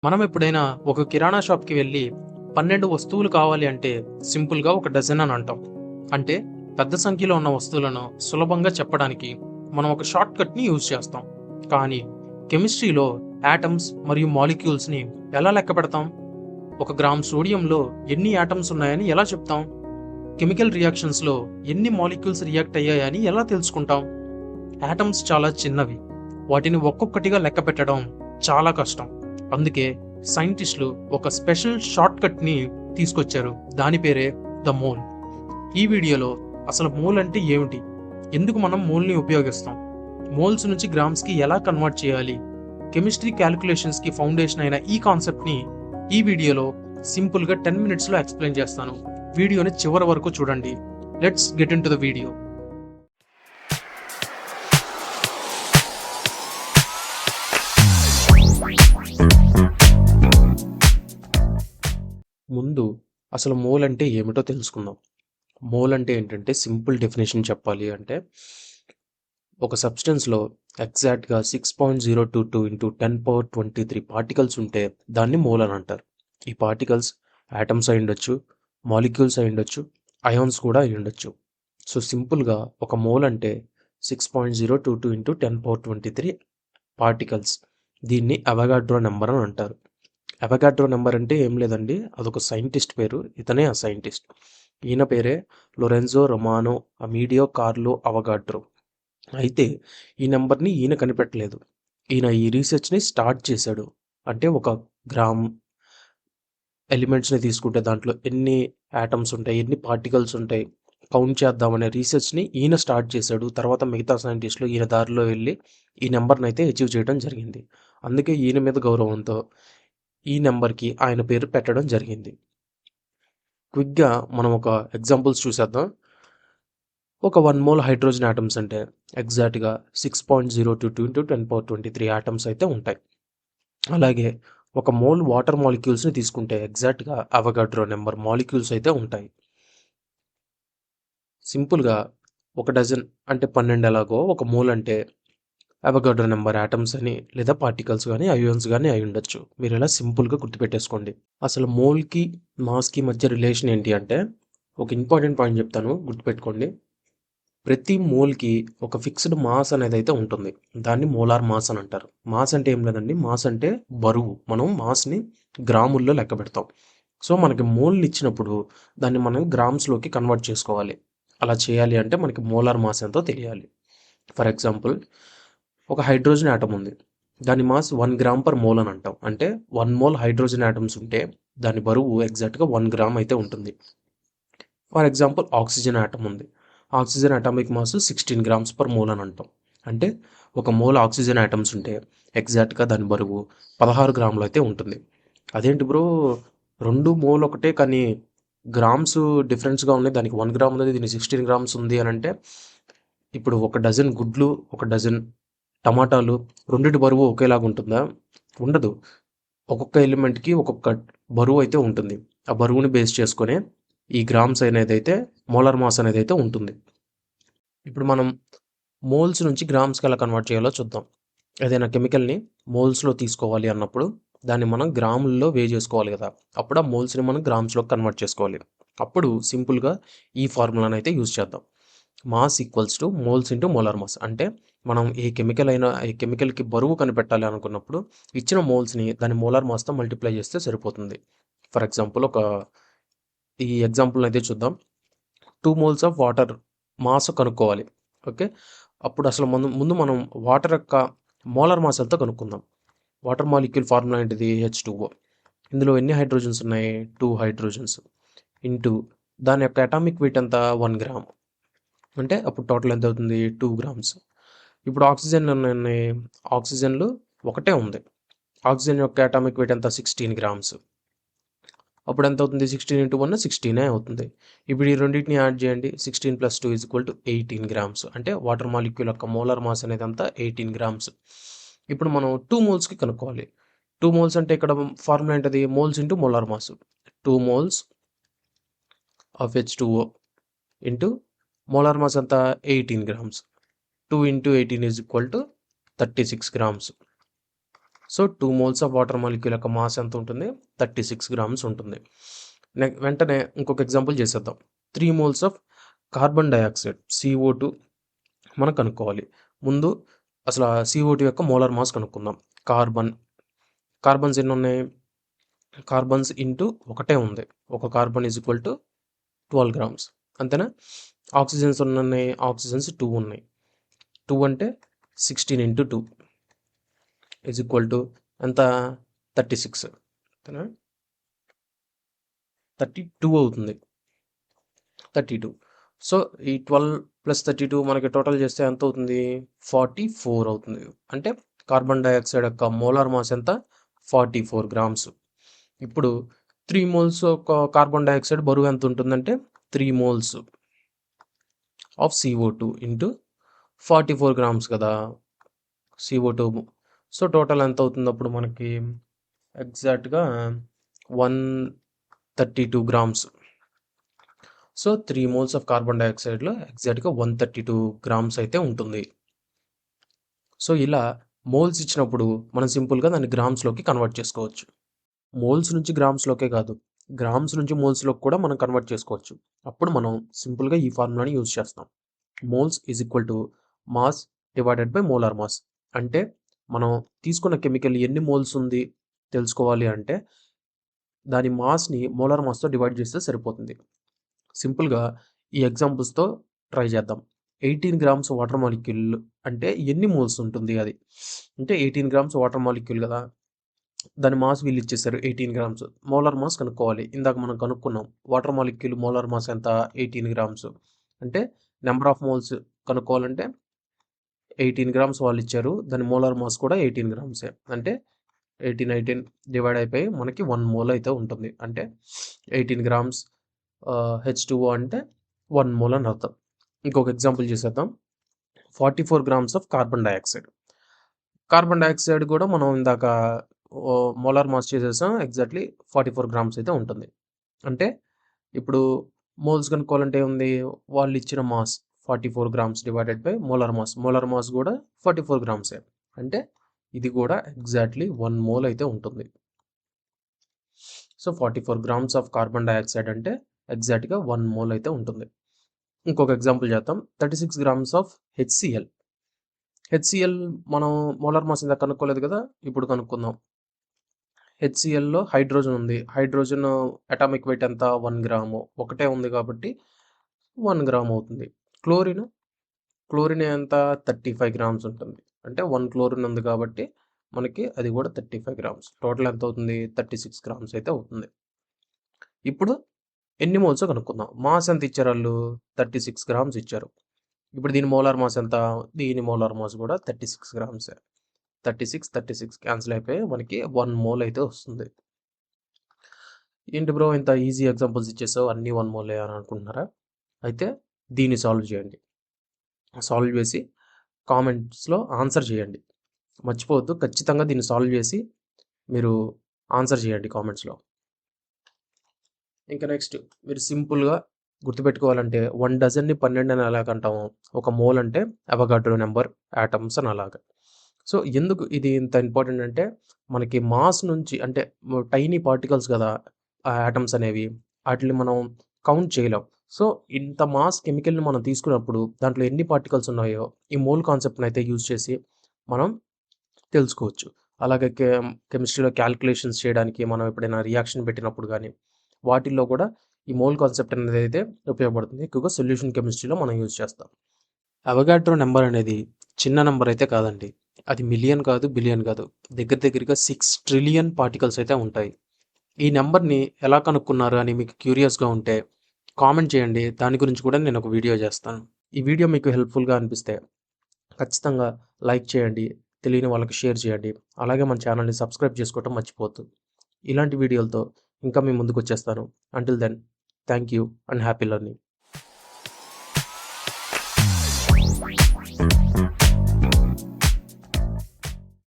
మనం ఎప్పుడైనా ఒక కిరాణా షాప్‌కి వెళ్లి 12 వస్తువులు కావాలి అంటే సింపుల్‌గా ఒక డజన్ అని అంటాం. అంటే పెద్ద సంఖ్యలో ఉన్న వస్తువులను సులభంగా చెప్పడానికి మనం ఒక షార్ట్ కట్‌ని యూజ్ చేస్తాం. కానీ కెమిస్ట్రీలో యాటమ్స్ మరియు మాలిక్యూల్స్‌ని ఎలా లెక్కపెడతాం? ఒక గ్రామ్ సోడియంలో ఎన్ని యాటమ్స్ ఉన్నాయని ఎలా చెప్తాం? కెమికల్ రియాక్షన్స్‌లో ఎన్ని మాలిక్యూల్స్ రియాక్ట్ అయ్యాయని ఎలా తెలుసుకుంటాం? యాటమ్స్ చాలా చిన్నవి. వాటిని ఒక్కొక్కటిగా లెక్కపెట్టడం చాలా కష్టం. అందుకే సైంటిస్టులు ఒక స్పెషల్ షార్ట్ కట్‌ని తీసుకొచ్చారు. దాని పేరే ద మోల్. ఈ వీడియోలో అసలు మోల్ అంటే ఏమిటి? ఎందుకు మనం మోల్‌ని ఉపయోగిస్తాం? మోల్స్ నుంచి గ్రామ్స్‌కి ఎలా కన్వర్ట్ చేయాలి? కెమిస్ట్రీ క్యాలిక్యులేషన్స్‌కి ఫౌండేషన్ అయిన ఈ కాన్సెప్ట్‌ని ఈ వీడియోలో సింపుల్‌గా 10 మినిట్స్‌లో ఎక్స్‌ప్లెయిన్ చేస్తాను. వీడియోని చివరి వరకు చూడండి. Let's get into the video. ముందు అసలు మోల్ అంటే ఏమిటో తెలుసుకుందాం. మోల్ అంటే ఏంటంటే సింపుల్ డెఫినేషన్ చెప్పాలి అంటే ఒక సబ్స్టెన్స్‌లో ఎగ్జాక్ట్‌గా 6.022 ఇంటూ 10^23 పార్టికల్స్ ఉంటే దాన్ని మోల్ అని అంటారు. ఈ పార్టికల్స్ యాటమ్స్ అయ్యుండొచ్చు, మాలిక్యూల్స్ అయ్యుండొచ్చు, అయాన్స్ కూడా అయ్యుండొచ్చు. సో సింపుల్‌గా ఒక మోల్ అంటే 6.022 ఇంటూ 10^23 పార్టికల్స్. దీన్ని అవగాడ్రో నంబర్ అని అంటారు. అవగాడ్రో నంబర్ అంటే ఏం లేదండి, అదొక సైంటిస్ట్ పేరు. ఇతనే ఆ సైంటిస్ట్. ఈయన పేరే లొరెన్జో రొమానో అమీడియో కార్లో అవగాడ్రో. అయితే ఈ నెంబర్ని ఈయన కనిపెట్టలేదు. ఈయన ఈ రీసెర్చ్ని స్టార్ట్ చేశాడు. అంటే ఒక గ్రామ్ ఎలిమెంట్స్ని తీసుకుంటే దాంట్లో ఎన్ని యాటమ్స్ ఉంటాయి, ఎన్ని పార్టికల్స్ ఉంటాయి, కౌంట్ చేద్దామనే రీసెర్చ్ని ఈయన స్టార్ట్ చేశాడు. తర్వాత మిగతా సైంటిస్టులు ఈయన దారిలో వెళ్ళి ఈ నెంబర్ని అయితే అచీవ్ చేయడం జరిగింది. అందుకే ఈయన మీద గౌరవంతో ఈ నెంబర్కి ఆయన పేరు పెట్టడం జరిగింది. క్విక్గా మనం ఒక ఎగ్జాంపుల్స్ చూసేద్దాం. ఒక 1 మోల్ హైడ్రోజన్ ఆటమ్స్ అంటే ఎగ్జాక్ట్గా 6.022 ఇంటూ 10^23 ఆటమ్స్ అయితే ఉంటాయి. అలాగే ఒక మోల్ వాటర్ మాలిక్యూల్స్ని తీసుకుంటే ఎగ్జాక్ట్గా అవగాడ్రో నెంబర్ మాలిక్యూల్స్ అయితే ఉంటాయి. సింపుల్గా ఒక డజన్ అంటే 12 ఎలాగో ఒక మోల్ అంటే అవగాడ్రో నెంబర్ ఆటమ్స్ అని లేదా పార్టికల్స్ కానీ అయోన్స్ కానీ అయి ఉండొచ్చు. మీరు ఇలా సింపుల్గా గుర్తుపెట్టేసుకోండి. అసలు మోల్కి మాస్కి మధ్య రిలేషన్ ఏంటి అంటే ఒక ఇంపార్టెంట్ పాయింట్ చెప్తాను, గుర్తుపెట్టుకోండి. ప్రతి మోల్కి ఒక ఫిక్స్డ్ మాస్ అనేది అయితే ఉంటుంది. దాన్ని మోలార్ మాస్ అని అంటారు. మాస్ అంటే ఏం లేదండి, మాస్ అంటే బరువు. మనం మాస్ని గ్రాముల్లో లెక్క పెడతాం. సో మనకి మోల్ని ఇచ్చినప్పుడు దాన్ని మనం గ్రామ్స్లోకి కన్వర్ట్ చేసుకోవాలి. అలా చేయాలి అంటే మనకి మోలార్ మాస్ ఎంతో తెలియాలి. ఫర్ ఎగ్జాంపుల్, ఒక హైడ్రోజన్ ఆటమ్ ఉంది. దాని మాస్ 1 గ్రామ్ పర్ మోల్ అని అంటాం. అంటే 1 మోల్ హైడ్రోజన్ ఆటమ్స్ ఉంటే దాని బరువు ఎగ్జాక్ట్గా 1 గ్రామ్ అయితే ఉంటుంది. ఫర్ ఎగ్జాంపుల్, ఆక్సిజన్ ఆటమ్ ఉంది. Oxygen atomic mass 16 grams per mole అని అంటాం. అంటే ఒక మోల్ ఆక్సిజన్ ఆటమ్స్ ఉంటే ఎగ్జాక్ట్గా దాని బరువు 16 గ్రాములు అయితే ఉంటుంది. అదేంటి బ్రో, 2 మోల్ ఒకటే కానీ గ్రామ్స్ డిఫరెన్స్గా ఉన్నాయి, దానికి 1 గ్రామ్ ఉంది, దీనికి 16 గ్రామ్స్ ఉంది అని అంటే, ఇప్పుడు ఒక డజన్ గుడ్లు, ఒక డజన్ టమాటాలు, రెండిటి బరువు ఒకేలాగా ఉంటుందా? ఉండదు. ఒక్కొక్క ఎలిమెంట్కి ఒక్కొక్క బరువు అయితే ఉంటుంది. ఆ బరువుని బేస్ చేసుకునే ఈ గ్రామ్స్ అనేది అయితే మోలార్ మాస్ అనేది అయితే ఉంటుంది. ఇప్పుడు మనం మోల్స్ నుంచి గ్రామ్స్కి ఎలా కన్వర్ట్ చేయాలో చూద్దాం. ఏదైనా కెమికల్ని మోల్స్లో తీసుకోవాలి అన్నప్పుడు దాన్ని మనం గ్రాముల్లో వే చేసుకోవాలి కదా. అప్పుడు ఆ మోల్స్ని మనం గ్రామ్స్లో కన్వర్ట్ చేసుకోవాలి. అప్పుడు సింపుల్గా ఈ ఫార్ములాని అయితే యూజ్ చేద్దాం. Mass equals to moles into molar mass. అంటే మనం ఏ కెమికల్ అయినా ఈ కెమికల్కి బరువు కనిపెట్టాలి అనుకున్నప్పుడు ఇచ్చిన మోల్స్ని దాని మోలార్ మాస్తో మల్టిప్లై చేస్తే సరిపోతుంది. ఫర్ ఎగ్జాంపుల్, ఈ ఎగ్జాంపుల్ అయితే చూద్దాం. 2 మోల్స్ ఆఫ్ వాటర్ మాస్ కనుక్కోవాలి. ఓకే, అప్పుడు అసలు ముందు మనం వాటర్ యొక్క మోలార్ మాస్ ఎంతో కనుక్కుందాం. వాటర్ మాలిక్యూల్ ఫార్ములా ఏంటిది? H2O. ఇందులో ఎన్ని హైడ్రోజన్స్ ఉన్నాయి? 2 హైడ్రోజన్స్ ఇంటూ దాని యొక్క అటామిక్ వెయిట్ ఎంత? 1 గ్రామ్. అంటే అప్పుడు టోటల్ ఎంత అవుతుంది? 2 గ్రామ్స్. ఇప్పుడు ఆక్సిజన్ ఉన్నాయి. ఆక్సిజన్లు ఒకటే ఉంది. ఆక్సిజన్ యొక్క అటామిక్ వెయిట్ ఎంత? 16 గ్రామ్స్. అప్పుడు ఎంత అవుతుంది? 16 ఇంటూ 1 16 అవుతుంది. ఇప్పుడు ఈ రెండింటిని యాడ్ చేయండి. 16 + 2 = 18 గ్రామ్స్. అంటే వాటర్ మాలిక్యూల్ యొక్క మోలార్ మాస్ అనేది అంతా 18 గ్రామ్స్. ఇప్పుడు మనం 2 మోల్స్కి కనుక్కోవాలి. 2 మోల్స్ అంటే ఇక్కడ ఫార్ములా ఏంటది? Moles into molar mass. 2 moles of H2O into molar mass అంతా 18 grams. 2 × 18 = 36 grams. So 2 moles of water molecule యొక్క మాస్ ఎంత ఉంటుంది? 36 గ్రామ్స్ ఉంటుంది. వెంటనే ఇంకొక ఎగ్జాంపుల్ చేసేద్దాం. 3 moles of carbon dioxide CO2 మనం కనుక్కోవాలి. ముందు అసలు CO2 యొక్క మోలార్ మాస్ కనుక్కుందాం. కార్బన్స్ ఎన్ని ఉన్నాయి? కార్బన్స్ ఇంటూ ఒకటే ఉంది. ఒక carbon is equal to 12 grams అంతేనా? ఆక్సిజన్స్ ఉన్నాయి, ఆక్సిజన్స్ 2 ఉన్నాయి. 2 అంటే 16 ఇంటూ 2 ఈజ్ ఈక్వల్ టు ఎంత? 36 అంతేనా? 32 అవుతుంది. 32. సో ఈ 12 ప్లస్ 32 మనకి టోటల్ చేస్తే ఎంత అవుతుంది? 44 అవుతుంది. అంటే కార్బన్ డయాక్సైడ్ యొక్క మోలార్ మాస్ ఎంత? 44 గ్రామ్స్. ఇప్పుడు 3 మోల్స్ ఒక కార్బన్ డయాక్సైడ్ బరువు ఎంత ఉంటుందంటే 3 moles of CO2 into 44 grams కదా CO2. సో టోటల్ ఎంత అవుతుంది అప్పుడు మనకి? ఎగ్జాక్ట్గా 132 grams. So 3 moles of carbon డయాక్సైడ్లో ఎగ్జాక్ట్గా 132 గ్రామ్స్ అయితే ఉంటుంది. సో ఇలా మోల్స్ ఇచ్చినప్పుడు మనం సింపుల్గా దాన్ని గ్రామ్స్లోకి కన్వర్ట్ చేసుకోవచ్చు. మోల్స్ నుంచి గ్రామ్స్లోకే కాదు, గ్రామ్స్ నుంచి మోల్స్లోకి కూడా మనం కన్వర్ట్ చేసుకోవచ్చు. అప్పుడు మనం సింపుల్గా ఈ ఫార్ములాని యూజ్ చేస్తాం. Moles is equal to mass divided by molar mass. అంటే మనం తీసుకున్న కెమికల్ ఎన్ని మోల్స్ ఉంది తెలుసుకోవాలి అంటే దాని మాస్ని మోలార్ మాస్తో డివైడ్ చేస్తే సరిపోతుంది. సింపుల్గా ఈ ఎగ్జాంపుల్స్తో ట్రై చేద్దాం. 18 గ్రామ్స్ వాటర్ మాలిక్యూల్ అంటే ఎన్ని మోల్స్ ఉంటుంది అది? అంటే 18 గ్రామ్స్ వాటర్ మాలిక్యూల్ కదా, దాని మాస్ వీళ్ళు ఇచ్చేసారు 18 గ్రామ్స్. మోలార్ మాస్ కనుక్కోవాలి. ఇందాక మనం కనుక్కున్నాం వాటర్ మాలిక్యూల్ మోలార్ మాస్ ఎంత? 18 గ్రామ్స్. అంటే నెంబర్ ఆఫ్ మోల్స్ కనుక్కోవాలంటే 18 గ్రామ్స్ వాళ్ళు ఇచ్చారు, దాని మోలార్ మాస్ కూడా 18 గ్రామ్సే. అంటే 18 డివైడ్ అయిపోయి మనకి 1 మోల్ అయితే ఉంటుంది. అంటే 18 గ్రామ్స్ H2O అంటే 1 మోల్ అని అర్థం. ఇంకొక ఎగ్జాంపుల్ చేసేద్దాం. 44 grams of carbon dioxide. Carbon dioxide కూడా మనం ఇందాక మోలార్ మాస్ చేసేసాం. ఎగ్జాక్ట్లీ 44 గ్రామ్స్ అయితే ఉంటుంది. అంటే ఇప్పుడు మోల్స్ కనుక్కోవాలంటే ఉంది వాళ్ళు ఇచ్చిన mass 44 grams divided by molar mass. Molar mass కూడా 44 గ్రామ్సే. అంటే ఇది కూడా ఎగ్జాక్ట్లీ 1 మోల్ అయితే ఉంటుంది. So 44 grams of carbon dioxide అంటే ఎగ్జాక్ట్గా 1 మోల్ అయితే ఉంటుంది. ఇంకొక ఎగ్జాంపుల్ చేద్దాం. 36 గ్రామ్స్ ఆఫ్ HCl. HCl మనం మోలార్ మాస్ ఇందాక కనుక్కోలేదు కదా, ఇప్పుడు కనుక్కుందాం. HClలో హైడ్రోజన్ ఉంది. హైడ్రోజన్ అటామిక్ వెయిట్ ఎంత? 1 గ్రాము. ఒకటే ఉంది కాబట్టి 1 గ్రామ్ అవుతుంది. క్లోరిన్ ఎంత? 35 గ్రామ్స్ ఉంటుంది. అంటే 1 క్లోరిన్ ఉంది కాబట్టి మనకి అది కూడా 35 గ్రామ్స్. టోటల్ ఎంత అవుతుంది? 36 గ్రామ్స్ అయితే అవుతుంది. ఇప్పుడు ఎన్ని మోల్స్ కనుక్కుందాం. మాస్ ఎంత ఇచ్చారు వాళ్ళు? 36 గ్రామ్స్ ఇచ్చారు. ఇప్పుడు దీని మోలార్ మాస్ ఎంత? దీని మోలార్ మాస్ కూడా 36 గ్రామ్సే. 36 క్యాన్సిల్ అయిపోయి మనకి 1 మోల్ అయితే వస్తుంది. ఏంటి బ్రో ఇంత ఈజీ ఎగ్జాంపుల్స్ ఇచ్చేసావు, అన్నీ 1 మోలే అని అనుకుంటున్నారా? అయితే దీన్ని సాల్వ్ చేయండి. సాల్వ్ చేసి కామెంట్స్లో ఆన్సర్ చేయండి. మర్చిపోవద్దు, ఖచ్చితంగా దీన్ని సాల్వ్ చేసి మీరు ఆన్సర్ చేయండి కామెంట్స్లో. ఇంకా నెక్స్ట్ మీరు సింపుల్గా గుర్తుపెట్టుకోవాలంటే 1 డజన్ని 12 అని ఎలాగంటాము, ఒక మోల్ అంటే అవగాడ్రో నెంబర్ యాటమ్స్ అని అలాగా. సో ఎందుకు ఇది ఇంత ఇంపార్టెంట్ అంటే మనకి మాస్ నుంచి అంటే టైనీ పార్టికల్స్ కదా ఆ యాటమ్స్ అనేవి, వాటిని మనం కౌంట్ చేయలేం. సో ఇంత మాస్ కెమికల్ని మనం తీసుకున్నప్పుడు దాంట్లో ఎన్ని పార్టికల్స్ ఉన్నాయో ఈ మోల్ కాన్సెప్ట్ని అయితే యూజ్ చేసి మనం తెలుసుకోవచ్చు. అలాగే కెమిస్ట్రీలో క్యాల్కులేషన్స్ చేయడానికి మనం ఎప్పుడైనా రియాక్షన్ పెట్టినప్పుడు కానీ వాటిల్లో కూడా ఈ మోల్ కాన్సెప్ట్ అనేది అయితే ఉపయోగపడుతుంది. ఎక్కువగా సొల్యూషన్ కెమిస్ట్రీలో మనం యూజ్ చేస్తాం. అవగాడ్రో నెంబర్ అనేది చిన్న నెంబర్ అయితే కాదండి. అది మిలియన్ కాదు, బిలియన్ కాదు, దగ్గరగా 6 ట్రిలియన్ పార్టికల్స్ అయితే ఉంటాయి. ఈ నెంబర్ని ఎలా కనుక్కున్నారు అని మీకు క్యూరియస్గా ఉంటే కామెంట్ చేయండి. దాని గురించి కూడా నేను ఒక వీడియో చేస్తాను. ఈ వీడియో మీకు హెల్ప్ఫుల్గా అనిపిస్తే ఖచ్చితంగా లైక్ చేయండి, తెలియని వాళ్ళకి షేర్ చేయండి. అలాగే మన ఛానల్ని సబ్స్క్రైబ్ చేసుకోవటం మర్చిపోవద్దు. ఇలాంటి వీడియోలతో ఇంకా మీ ముందుకు వచ్చేస్తాను. Until then, thank you and happy learning.